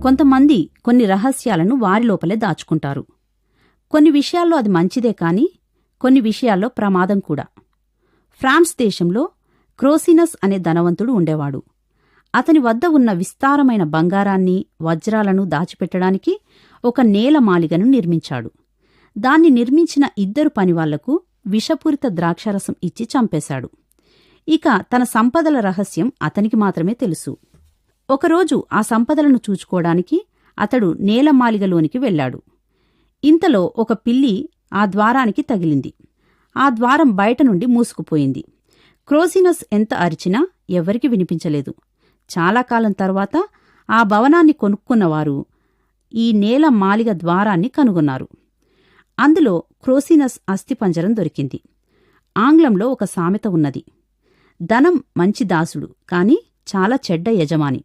కొంతమంది కొన్ని రహస్యాలను వారి లోపలే దాచుకుంటారు. కొన్ని విషయాల్లో అది మంచిదే కాని కొన్ని విషయాల్లో ప్రమాదం కూడా. ఫ్రాన్స్ దేశంలో క్రోసినస్ అనే ధనవంతుడు ఉండేవాడు. అతని వద్ద ఉన్న విస్తారమైన బంగారాన్ని, వజ్రాలను దాచిపెట్టడానికి ఒక నేలమాళిగను నిర్మించాడు. దాన్ని నిర్మించిన 2 పనివాళ్లకు విషపూరిత ద్రాక్షారసం ఇచ్చి చంపేశాడు. ఇక తన సంపదల రహస్యం అతనికి మాత్రమే తెలుసు. ఒకరోజు ఆ సంపదలను చూచుకోవడానికి అతడు నేలమాళిగలోనికి వెళ్లాడు. ఇంతలో ఒక పిల్లి ఆ ద్వారానికి తగిలింది. ఆ ద్వారం బయట నుండి మూసుకుపోయింది. క్రోసినస్ ఎంత అరిచినా ఎవరికి వినిపించలేదు. చాలా కాలం తర్వాత ఆ భవనాన్ని కొనుక్కున్నవారు ఈ నేలమాళిగ ద్వారాన్ని కనుగొన్నారు. అందులో క్రోసినస్ అస్థిపంజరం దొరికింది. ఆంగ్లంలో ఒక సామెత ఉన్నది: ధనం మంచి దాసుడు, కాని చాలా చెడ్డ యజమాని.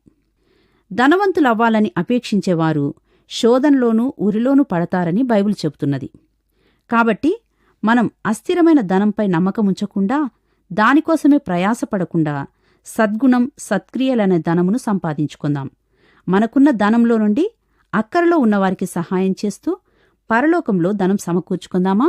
ధనవంతులవ్వాలని అపేక్షించేవారు శోధనలోనూ ఉరిలోనూ పడతారని బైబిల్ చెబుతున్నది. కాబట్టి మనం అస్థిరమైన ధనంపై నమ్మకముంచకుండా, దానికోసమే ప్రయాసపడకుండా సద్గుణం, సత్క్రియలనే ధనమును సంపాదించుకుందాం. మనకున్న ధనంలో నుండి అక్కరలో ఉన్నవారికి సహాయం చేస్తూ పరలోకంలో ధనం సమకూర్చుకుందామా?